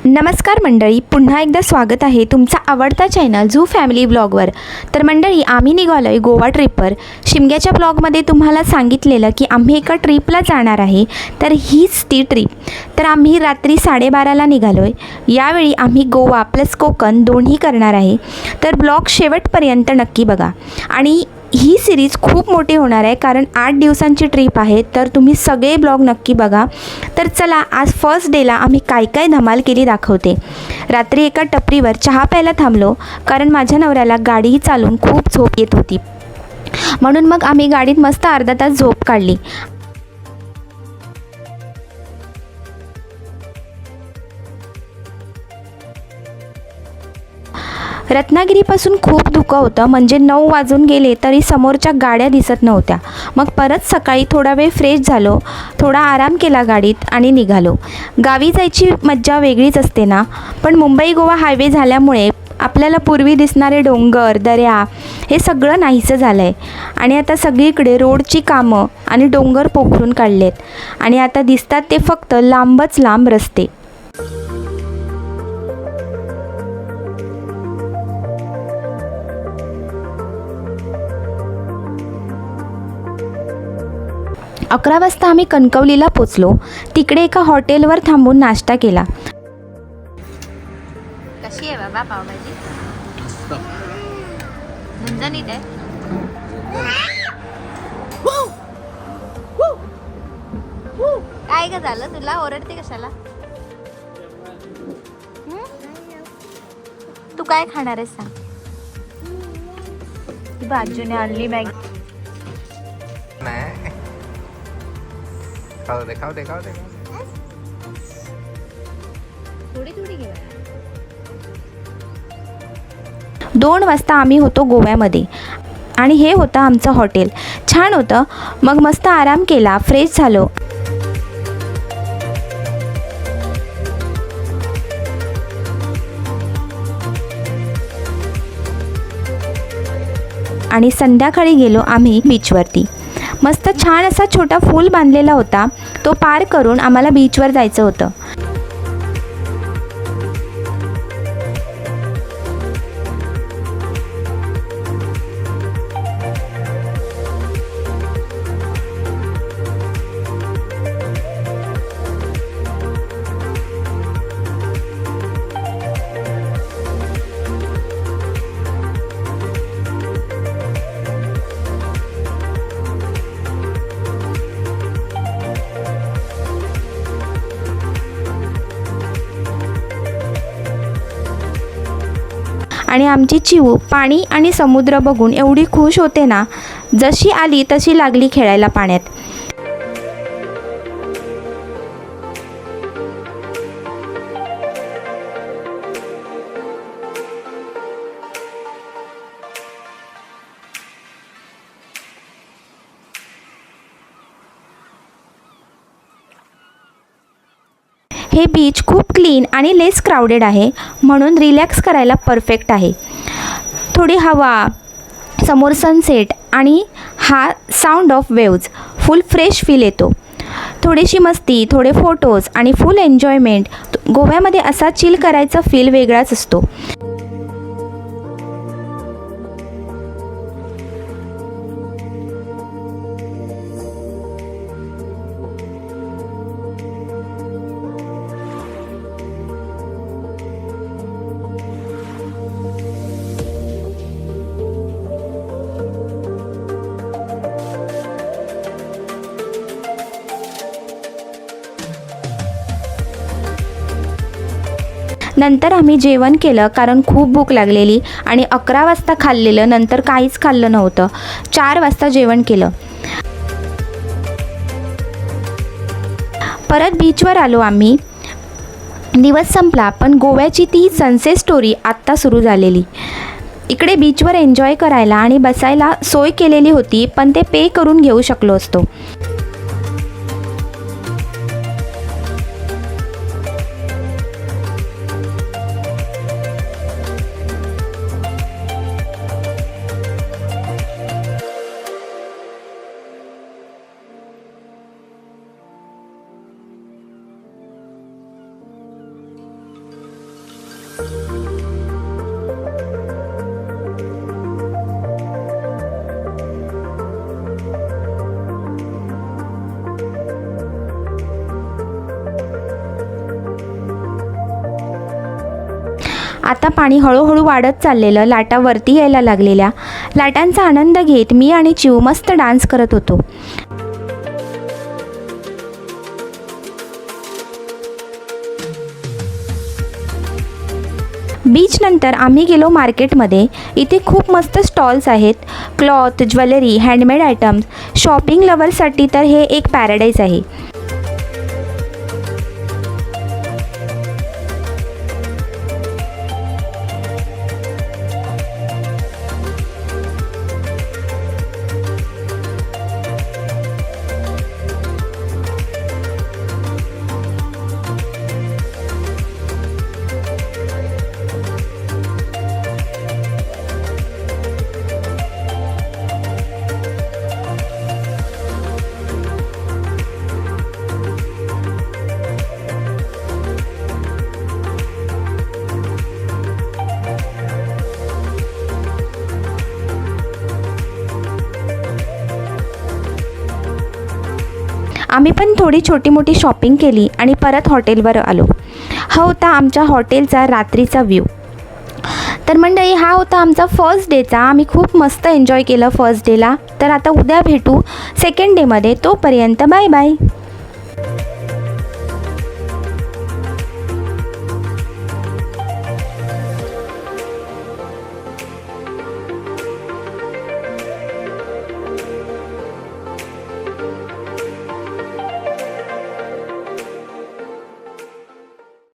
नमस्कार मंडळी, पुन्हा एकदा स्वागत आहे तुमचा आवडता चॅनल झू फॅमिली ब्लॉगवर। तर मंडळी, आम्ही निघालो आहे गोवा ट्रिपवर। शिमग्याच्या ब्लॉगमध्ये तुम्हाला सांगितलेलं की आम्ही एका ट्रिपला जाणार आहे, तर हीच ती ट्रिप। तर आम्ही रात्री 12:30ला निघालो आहे। यावेळी आम्ही गोवा प्लस कोकण दोन्ही करणार आहे, तर ब्लॉग शेवटपर्यंत नक्की बघा। आणि ही सिरीज खूप मोठी होणार आहे, कारण 8 दिवसांची ट्रिप आहे, तर तुम्ही सगळे ब्लॉग नक्की बघा। तर चला, आज फर्स्ट डेला आम्ही काय काय धमाल केली दाखवते। रात्री एका टपरीवर चहा प्यायला थांबलो, कारण माझ्या नवऱ्याला गाडी चालवून खूप झोप येत होती, म्हणून मग आम्ही गाडीत मस्त अर्धा तास झोप काढली। रत्नागिरीपासून खूप धुकं होतं, म्हणजे 9 वाजून गेले तरी समोरच्या गाड्या दिसत नव्हत्या। मग परत सकाळी थोडा वेळ फ्रेश झालो, थोडा आराम केला गाडीत आणि निघालो। गावी जायची मज्जा वेगळीच असते ना, पण मुंबई गोवा हायवे झाल्यामुळे आपल्याला पूर्वी दिसणारे डोंगर, दऱ्या हे सगळं नाहीसं झालं आहे। आणि आता सगळीकडे रोडची कामं आणि डोंगर पोखरून काढलेत, आणि आता दिसतात ते फक्त लांबच लांब रस्ते। अकरा वाजता आम्ही कणकवलीला पोचलो। तिकडे एका हॉटेलवर थांबून नाश्ता केला। कशी आहे बाबा पावभाजी? झणझणीत आहे। काय ग झालं तुला? ओरडते कशाला? तू काय खाणार आहेस सांग? बाजूने आणली मॅगी। खाऊ दे थोडी थोडी घे। 2 वाजता आम्ही होतो गोव्यामध्ये, आणि हे होतं आमचं हॉटेल। छान होतं। मग मस्त आराम केला, फ्रेश झालो, आणि संध्याकाळी गेलो आम्ही बीचवरती। मस्त छान असा छोटा पूल बांधलेला होता, तो पार करून आम्हाला बीचवर जायचं होतं। आणि आमची चिऊ पाणी आणि समुद्र बघून एवढी खुश होते ना, जशी आली तशी लागली खेळायला पाण्यात। हे बीच खूप क्लीन आणि लेस क्राउडेड आहे, म्हणून रिलॅक्स करायला परफेक्ट आहे। थोडी हवा, समोर सनसेट आणि हा sound of waves, full fresh feel येतो। थोडीशी मस्ती, थोडे फोटोज आणि फुल एन्जॉयमेंट। गोव्यामध्ये असा चिल करायचा फील वेगळाच असतो। नंतर आम्ही जेवण केलं, कारण खूप भूक लागलेली, आणि 11 वाजता खाल्लेलं, नंतर काहीच खाल्लं नव्हतं। 4 वाजता जेवण केलं। परत बीचवर आलो आम्ही। दिवस संपला, पण गोव्याची ती सनसेट स्टोरी आत्ता सुरू झालेली। इकडे बीचवर एन्जॉय करायला आणि बसायला सोय केलेली होती, पण ते पे करून घेऊ शकलो असतो। आता पाणी हळूहळू वाढत चाललेलं, लाटा वरती यायला लागलेल्या. लाटांचा आनंद घेत मी आणि चिऊ मस्त डान्स करत होतो. बीच नंतर आम्ही गेलो मार्केटमध्ये. इथे खूप मस्त स्टॉल्स आहेत. Cloth, jewellery, handmade items. Shopping लवर्ससाठी तर हे एक पॅराडाईज आहे. आम्ही पण थोडी छोटी मोठी शॉपिंग केली आणि परत हॉटेलवर आलो. हा होता आमच्या हॉटेलचा रात्रीचा व्ह्यू. तर मंडळी, हा होता आमचा फर्स्ट डेचा. आम्ही खूप मस्त एन्जॉय केलं फर्स्ट डेला. तर आता उद्या भेटू सेकंड डेमध्ये. तोपर्यंत बाय बाय.